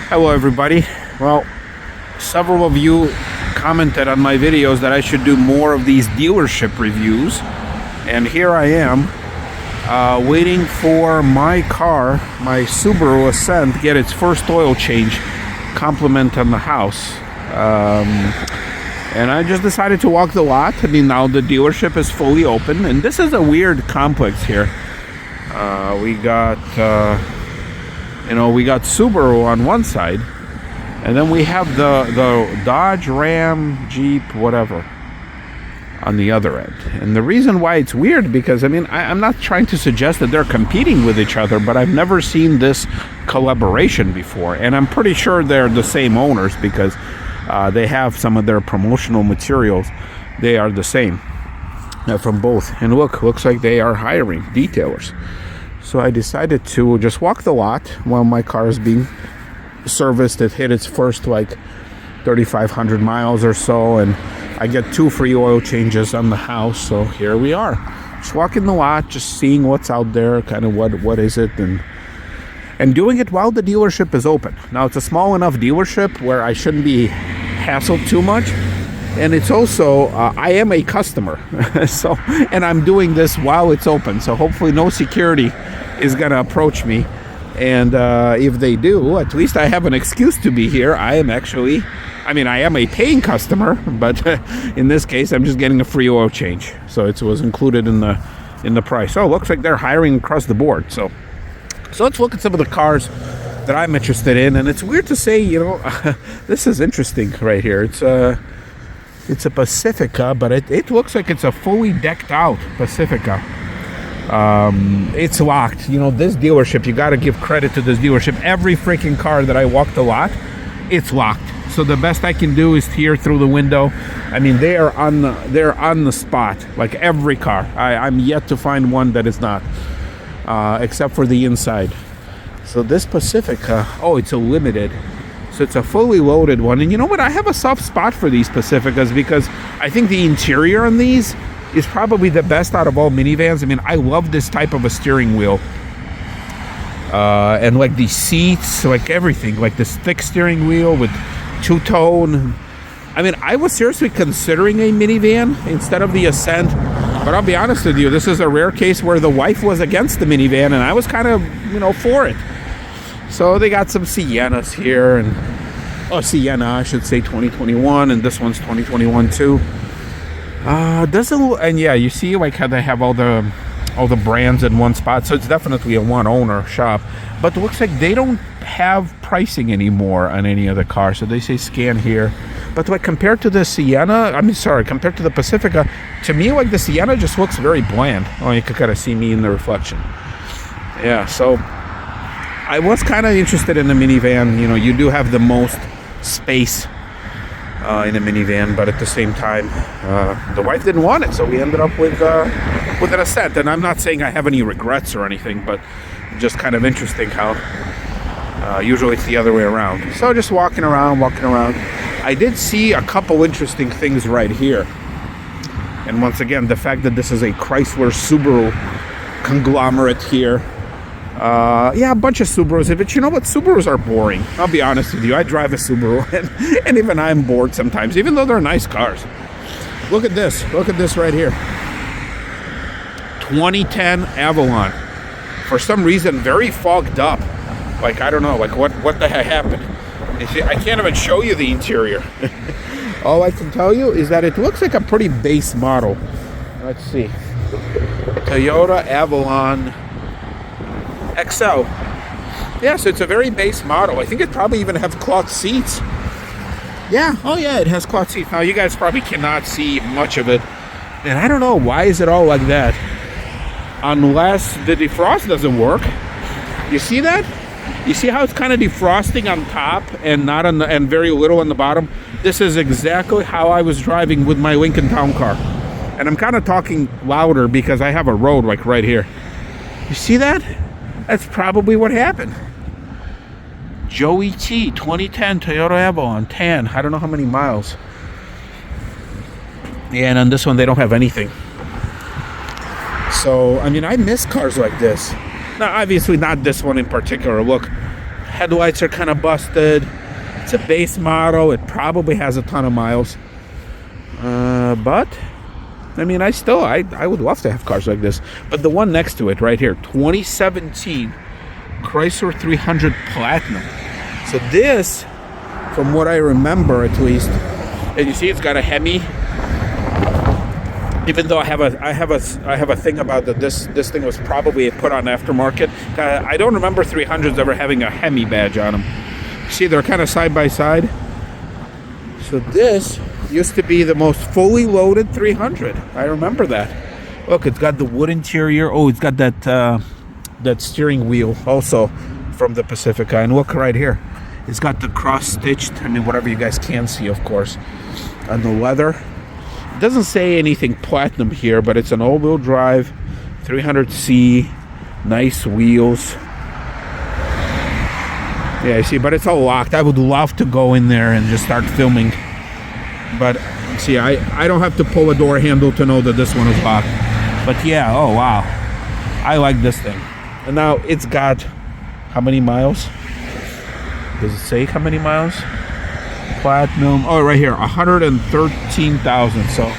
Hello everybody. Well, several of you commented on my videos that I should do more of these dealership reviews, and here I am waiting for my car, my Subaru Ascent, to get its first oil change compliment on the house. And I just decided to walk the lot. I mean, now the dealership is fully open, and this is a weird complex here. We got Subaru on one side, and then we have the Dodge, Ram, Jeep, whatever on the other end. And the reason why it's weird, because I mean, I'm not trying to suggest that they're competing with each other, but I've never seen this collaboration before, and I'm pretty sure they're the same owners because they have some of their promotional materials. They are the same from both. And looks like they are hiring detailers. So I decided to just walk the lot while my car is being serviced. It hit its first like 3,500 miles or so, and I get 2 free oil changes on the house. So here we are, just walking the lot, just seeing what's out there, kind of what is it, and doing it while the dealership is open. Now it's a small enough dealership where I shouldn't be hassled too much. And it's also, I am a customer, so, and I'm doing this while it's open, so hopefully no security is going to approach me. And if they do, at least I have an excuse to be here. I am a paying customer, but in this case, I'm just getting a free oil change. So it was included in the price. Oh, looks like they're hiring across the board. So let's look at some of the cars that I'm interested in. And it's weird to say, this is interesting right here. It's a Pacifica, but it looks like it's a fully decked out Pacifica. It's locked. This dealership, you got to give credit to this dealership. Every freaking car that I walk the lot, it's locked. So the best I can do is peer through the window. I mean, they're on the spot, like every car. I'm yet to find one that is not, except for the inside. So this Pacifica, it's a limited. So it's a fully loaded one. And you know what? I have a soft spot for these Pacificas because I think the interior on these is probably the best out of all minivans. I mean, I love this type of a steering wheel. And like these seats, like everything, like this thick steering wheel with two-tone. I mean, I was seriously considering a minivan instead of the Ascent. But I'll be honest with you, this is a rare case where the wife was against the minivan and I was kind of, for it. So they got some Siennas here, Sienna, I should say, 2021, and this one's 2021 too. You see like how they have all the brands in one spot, so it's definitely a one-owner shop. But it looks like they don't have pricing anymore on any of the cars, so they say scan here. But like compared to the compared to the Pacifica, to me like the Sienna just looks very bland. Oh, you could kind of see me in the reflection. Yeah, so I was kind of interested in the minivan. You do have the most space in a minivan, but at the same time, the wife didn't want it, so we ended up with an Ascent. And I'm not saying I have any regrets or anything, but just kind of interesting how usually it's the other way around. So just walking around. I did see a couple interesting things right here. And once again, the fact that this is a Chrysler Subaru conglomerate here. A bunch of Subarus, but you know what? Subarus are boring. I'll be honest with you. I drive a Subaru, and even I'm bored sometimes, even though they're nice cars. Look at this. Look at this right here. 2010 Avalon. For some reason, very fogged up. Like, I don't know, like what the heck happened? You see, I can't even show you the interior. All I can tell you is that it looks like a pretty base model. Let's see. Toyota Avalon XL. Yes, it's a very base model. I think it probably even has cloth seats. Yeah, it has cloth seats. Now, you guys probably cannot see much of it. And I don't know, why is it all like that? Unless the defrost doesn't work. You see that? You see how it's kind of defrosting on top and not on and very little on the bottom? This is exactly how I was driving with my Lincoln Town Car. And I'm kind of talking louder because I have a road like right here. You see that? That's probably what happened. Joey T, 2010 Toyota Avalon, tan. I don't know how many miles. Yeah, and on this one, they don't have anything. So, I mean, I miss cars like this. Now, obviously not this one in particular. Look, Headlights are kind of busted. It's a base model. It probably has a ton of miles. But I mean, I would love to have cars like this. But the one next to it right here, 2017 Chrysler 300 Platinum. So this, from what I remember at least, and you see it's got a Hemi. Even though I have a thing about that this thing was probably put on aftermarket. I don't remember 300s ever having a Hemi badge on them. See, they're kind of side by side. So this used to be the most fully loaded 300. I remember that. Look, it's got the wood interior. Oh, it's got that steering wheel also from the Pacifica. And look right here, it's got the cross-stitched. I mean, whatever you guys can see, of course, on the leather. It doesn't say anything platinum here, but it's an all-wheel drive 300C, nice wheels. Yeah, I see, but it's all locked. I would love to go in there and just start filming. But see, I don't have to pull a door handle to know that this one is locked. But yeah, oh wow. I like this thing. And now it's got how many miles? Does it say how many miles? Platinum. Oh, right here, 113,000. So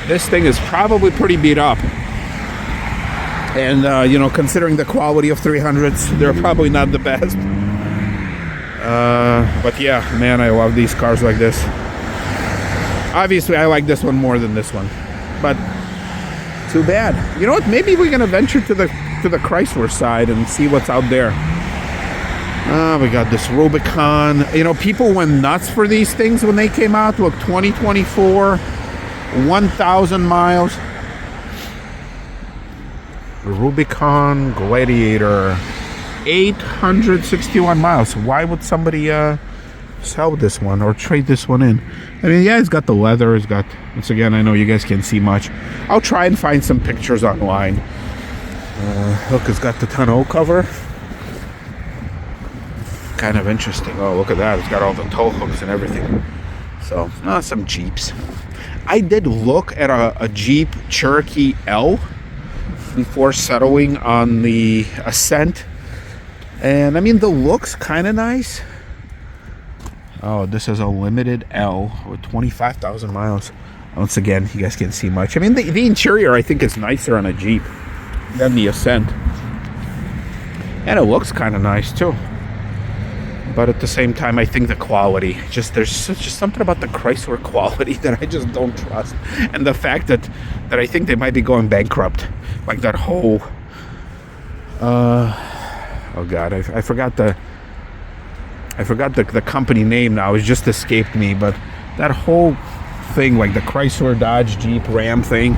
this thing is probably pretty beat up. And you know, considering the quality of 300s, they're probably not the best. But yeah, man, I love these cars like this. Obviously, I like this one more than this one, but too bad. You know what? Maybe we're gonna venture to the Chrysler side and see what's out there. We got this Rubicon. You know, people went nuts for these things when they came out. Look, 2024, 1,000 miles. Rubicon Gladiator, 861 miles. Why would somebody sell this one or trade this one in? I mean, yeah, it's got the leather. It's got, once again, I know you guys can't see much. I'll try and find some pictures online. Look, it's got the tonneau cover. Kind of interesting. Oh, look at that. It's got all the tow hooks and everything. So, some Jeeps. I did look at a Jeep Cherokee L before settling on the Ascent. And, I mean, the look's kind of nice. Oh, this is a limited L with 25,000 miles. Once again, you guys can't see much. I mean, the interior, I think, is nicer on a Jeep than the Ascent. And it looks kind of nice, too. But at the same time, I think the quality, there's just something about the Chrysler quality that I just don't trust. And the fact that I think they might be going bankrupt. Like that whole... oh, God, I forgot the company name now. It just escaped me. But that whole thing, like the Chrysler, Dodge, Jeep, Ram thing,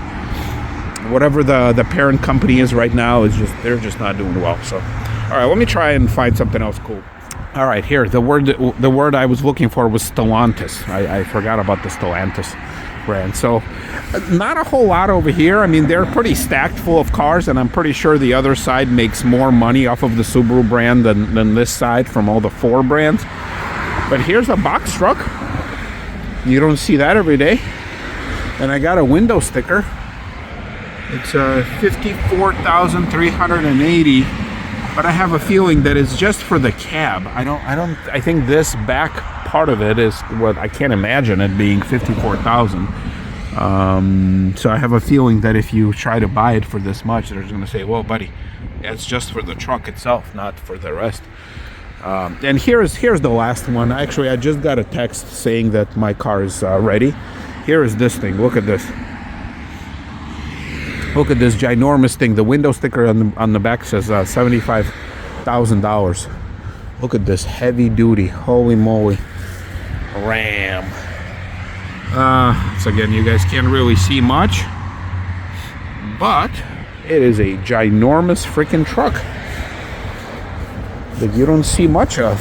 whatever the parent company is right now, they're just not doing well. So, all right, let me try and find something else cool. All right, here, the word I was looking for was Stellantis. I forgot about the Stellantis brand. So, not a whole lot over here. I mean, they're pretty stacked full of cars, and I'm pretty sure the other side makes more money off of the Subaru brand than this side from all the Ford brands. But here's a box truck. You don't see that every day. And I got a window sticker. It's 54,380. But I have a feeling that it's just for the cab. I think this back part of it is what I can't imagine it being 54,000. So I have a feeling that if you try to buy it for this much, they're going to say, "Well, buddy, it's just for the truck itself, not for the rest." And here's the last one. Actually, I just got a text saying that my car is ready. Here is this thing. Look at this. Look at this ginormous thing. The window sticker on the back says $75,000. Look at this heavy duty, holy moly, Ram. So again, you guys can't really see much, but it is a ginormous freaking truck that you don't see much of.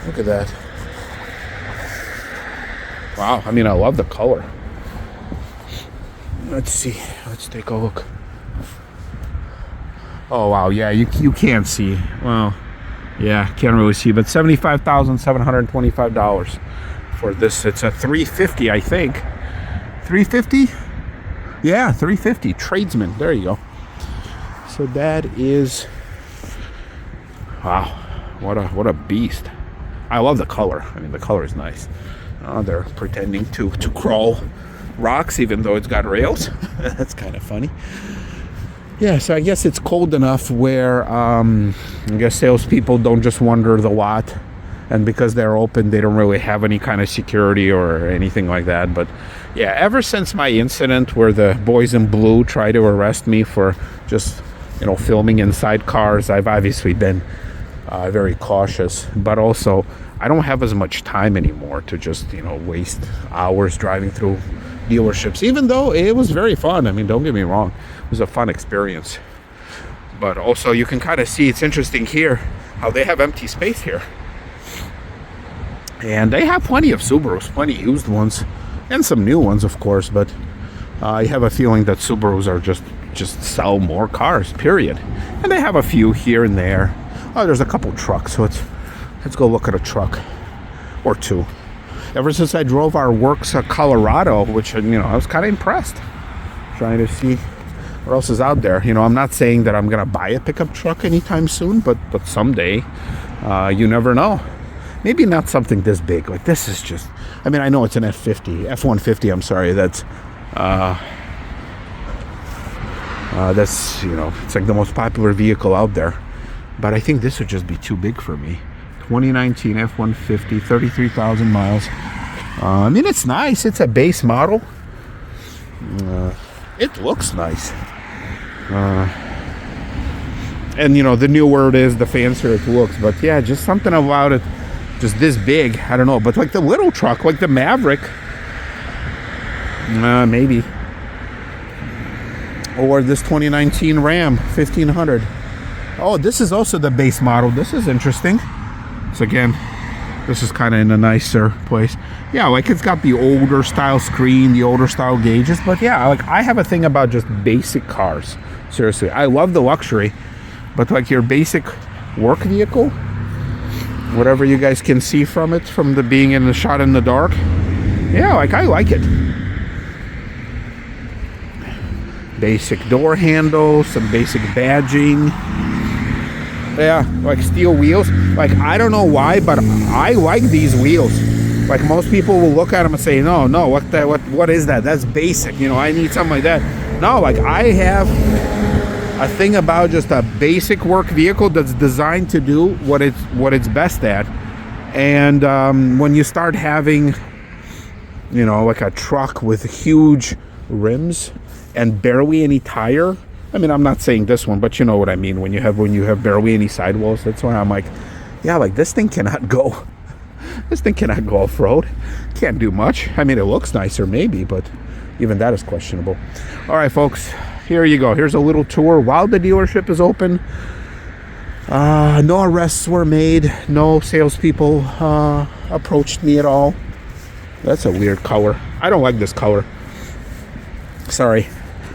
Look at that. Wow, I mean, I love the color. Let's see. Let's take a look. Oh, wow. Yeah, you can't see. Well, yeah, can't really see. But $75,725 for this. It's a 350, I think. 350? Yeah, 350. Tradesman. There you go. So that is... Wow. What a beast. I love the color. I mean, the color is nice. They're pretending to crawl rocks even though it's got rails. That's kind of funny. Yeah, so I guess it's cold enough where I guess salespeople don't just wander the lot, and because they're open, they don't really have any kind of security or anything like that. But yeah, ever since my incident where the boys in blue tried to arrest me for just, you know, filming inside cars, I've obviously been very cautious. But also, I don't have as much time anymore to just, you know, waste hours driving through dealerships, even though it was very fun. I mean, don't get me wrong, it was a fun experience. But also, you can kind of see, it's interesting here how they have empty space here. And they have plenty of Subarus, plenty used ones, and some new ones, of course. But I have a feeling that Subarus are just sell more cars, period. And they have a few here and there. Oh, there's a couple trucks, so let's go look at a truck or two. Ever since I drove our works Colorado, which, you know, I was kind of impressed, trying to see what else is out there. You know, I'm not saying that I'm gonna buy a pickup truck anytime soon, but someday, you never know. Maybe not something this big. Like, this is just, I mean, I know it's an F-150, I'm sorry. That's, you know, it's like the most popular vehicle out there. But I think this would just be too big for me. 2019 F-150, 33,000 miles. I mean, it's nice. It's a base model. It looks nice. And, you know, the newer it is, the fancier it looks. But yeah, just something about it. Just this big, I don't know, but like the little truck, like the Maverick, maybe, or this 2019 Ram 1500. Oh, this is also the base model. This is interesting. So again, this is kind of in a nicer place. Yeah, like it's got the older style screen, the older style gauges, but yeah, like I have a thing about just basic cars. Seriously, I love the luxury, but like your basic work vehicle, whatever you guys can see from it, from the being in the shot in the dark, yeah, like I like it. Basic door handles, some basic badging. Yeah, like steel wheels. Like, I don't know why, but I like these wheels. Like, most people will look at them and say, no, what is that? That's basic, you know, I need something like that. No, like, I have a thing about just a basic work vehicle that's designed to do what it's best at. And when you start having, you know, like a truck with huge rims and barely any tire, I mean, I'm not saying this one, but you know what I mean. When you have barely any sidewalls, that's why I'm like, yeah, like this thing cannot go. This thing cannot go off-road. Can't do much. I mean, it looks nicer maybe, but even that is questionable. All right, folks. Here you go. Here's a little tour while the dealership is open. No arrests were made. No salespeople approached me at all. That's a weird color. I don't like this color. Sorry.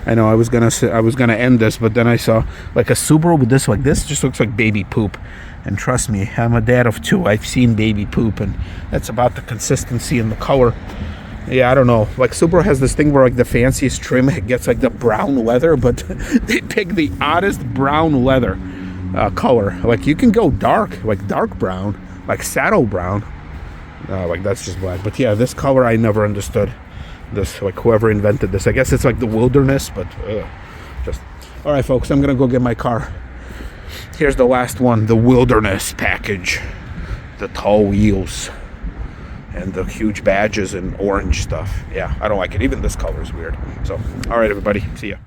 I know I was gonna end this, but then I saw like a Subaru with this. Like, this just looks like baby poop. And trust me, I'm a dad of two. I've seen baby poop, and that's about the consistency and the color. Yeah, I don't know. Like, Subaru has this thing where like the fanciest trim gets like the brown leather, but they pick the oddest brown leather color. Like, you can go dark, like dark brown, like saddle brown. Like, that's just black. But yeah, this color I never understood. This, like, whoever invented this. I guess it's like the wilderness, but just. All right, folks, I'm gonna go get my car. Here's the last one, the wilderness package. The tall wheels. And the huge badges and orange stuff. Yeah, I don't like it. Even this color is weird. So, all right, everybody. See ya.